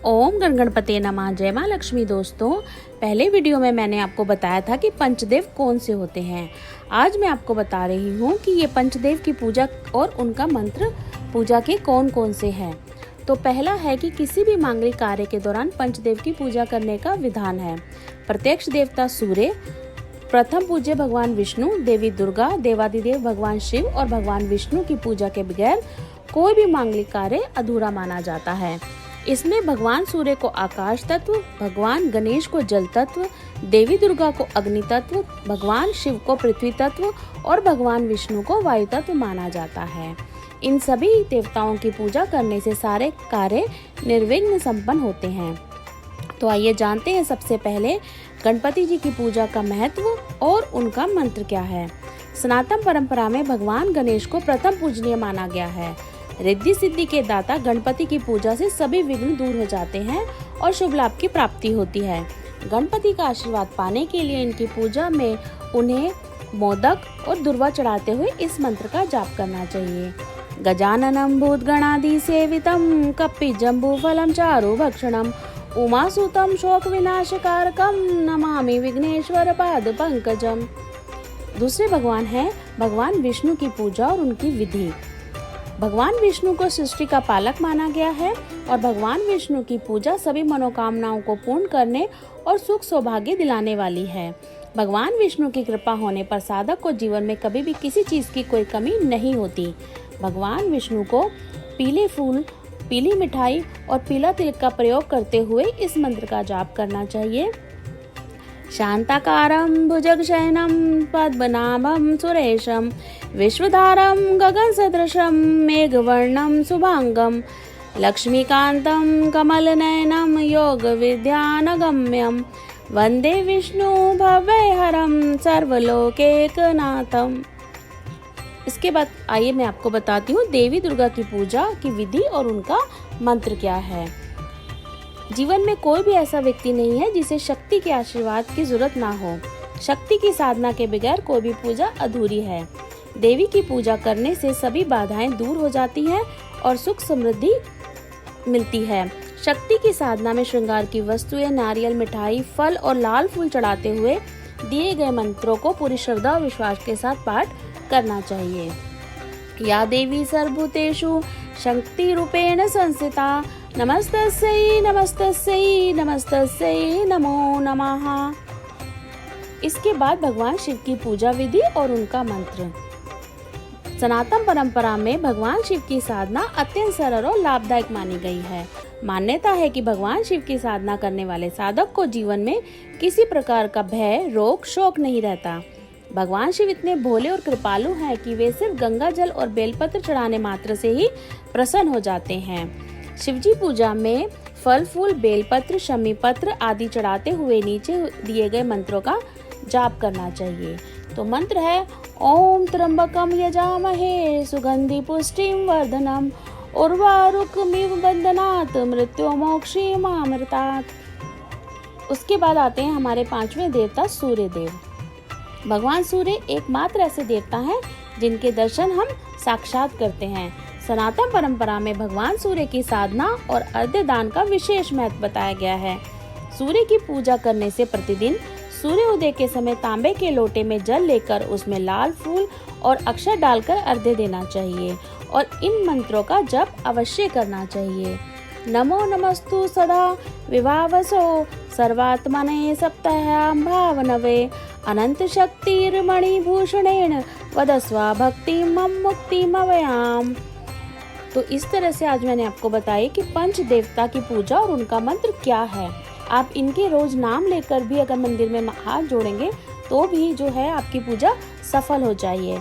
ओम गण गणपते नमः। जय माँ लक्ष्मी। दोस्तों, पहले वीडियो में मैंने आपको बताया था कि पंचदेव कौन से होते हैं। आज मैं आपको बता रही हूँ कि ये पंचदेव की पूजा और उनका मंत्र पूजा के कौन कौन से हैं। तो पहला है कि किसी भी मांगलिक कार्य के दौरान पंचदेव की पूजा करने का विधान है। प्रत्यक्ष देवता सूर्य, प्रथम पूज्य भगवान विष्णु, देवी दुर्गा, देवादिदेव भगवान शिव और भगवान विष्णु की पूजा के बगैर कोई भी मांगलिक कार्य अधूरा माना जाता है। इसमें भगवान सूर्य को आकाश तत्व, भगवान गणेश को जल तत्व, देवी दुर्गा को अग्नि तत्व, भगवान शिव को पृथ्वी तत्व और भगवान विष्णु को वायु तत्व माना जाता है। इन सभी देवताओं की पूजा करने से सारे कार्य निर्विघ्न संपन्न होते हैं। तो आइए जानते हैं सबसे पहले गणपति जी की पूजा का महत्व और उनका मंत्र क्या है। सनातन परंपरा में भगवान गणेश को प्रथम पूजनीय माना गया है। रिद्धि सिद्धि के दाता गणपति की पूजा से सभी विघ्न दूर हो जाते हैं और शुभ लाभ की प्राप्ति होती है। गणपति का आशीर्वाद पाने के लिए इनकी पूजा में उन्हें मोदक और दुर्वा चढ़ाते हुए इस मंत्र का जाप करना चाहिए। गजाननं भूतगणादि सेवितं कप्पिजम्बूफलं चारुभक्षणं उमासुतं शोक विनाशकारकं नमामि विघ्नेश्वर पाद पंकजम। दूसरे भगवान हैं भगवान विष्णु की पूजा और उनकी विधि। भगवान विष्णु को सृष्टि का पालक माना गया है और भगवान विष्णु की पूजा सभी मनोकामनाओं को पूर्ण करने और सुख सौभाग्य दिलाने वाली है। भगवान विष्णु की कृपा होने पर साधक को जीवन में कभी भी किसी चीज की कोई कमी नहीं होती। भगवान विष्णु को पीले फूल, पीली मिठाई और पीला तिल का प्रयोग करते हुए इस मंत्र का जाप करना चाहिए। शांताकारं भुजगशयनं पद्मनाभं सुरेशं विश्वधारं गगनसदृशं मेघवर्णं शुभांगं लक्ष्मीकान्तं कमलनयनं योगविद्यानगम्यं वन्दे विष्णु भव्यहरं सर्वलोकैकनाथम्। इसके बाद आइए मैं आपको बताती हूँ देवी दुर्गा की पूजा की विधि और उनका मंत्र क्या है। जीवन में कोई भी ऐसा व्यक्ति नहीं है जिसे शक्ति के आशीर्वाद की जरूरत ना हो। शक्ति की साधना के बगैर कोई भी पूजा अधूरी है। देवी की पूजा करने से सभी बाधाएं दूर हो जाती हैं और सुख समृद्धि मिलती है। शक्ति की साधना में श्रृंगार की वस्तुएं, नारियल, मिठाई, फल और लाल फूल चढ़ाते हुए दिए गए मंत्रों को पूरी श्रद्धा और विश्वास के साथ पाठ करना चाहिए। या देवी सर्वभूतेषु शक्ति रूपेण संस्थिता नमस्तस्यै नमस्तस्यै नमस्तस्यै नमो नमः। इसके बाद भगवान शिव की पूजा विधि और उनका मंत्र। सनातन परंपरा में भगवान शिव की साधना अत्यंत सरल और लाभदायक मानी गई है। मान्यता है कि भगवान शिव की साधना करने वाले साधक को जीवन में किसी प्रकार का भय, रोग, शोक नहीं रहता। भगवान शिव इतने भोले और कृपालु हैं कि वे सिर्फ गंगा जल और बेलपत्र चढ़ाने मात्र से ही प्रसन्न हो जाते हैं। शिवजी पूजा में फल फूल, बेलपत्र, शमी पत्र आदि चढ़ाते हुए नीचे दिए गए मंत्रों का जाप करना चाहिए। तो मंत्र है ओम त्र्यंबकम यजामहे सुगंधि पुष्टिं वर्धनम उर्वारुकमिव बंधनात् मृत्युमोक्षीमामृतात्। उसके बाद आते हैं हमारे पांचवें देवता सूर्य देव। भगवान सूर्य एकमात्र ऐसे देवता हैं जिनके दर्शन हम साक्षात करते हैं। सनातन परंपरा में भगवान सूर्य की साधना और अर्घ्य दान का विशेष महत्व बताया गया है। सूर्य की पूजा करने से प्रतिदिन सूर्योदय के समय तांबे के लोटे में जल लेकर उसमें लाल फूल और अक्षत डालकर अर्घ्य देना चाहिए और इन मंत्रों का जप अवश्य करना चाहिए। नमो नमस्तु सदा विभावसो सर्वात्मने सप्ताहां भावनवे अनंत शक्तिर्मणिभूषणेन वदस्व भक्ति मम मुक्तिमवयाम। तो इस तरह से आज मैंने आपको बताया कि पंच देवता की पूजा और उनका मंत्र क्या है। आप इनके रोज नाम लेकर भी अगर मंदिर में हाथ जोड़ेंगे तो भी जो है आपकी पूजा सफल हो जाएगी।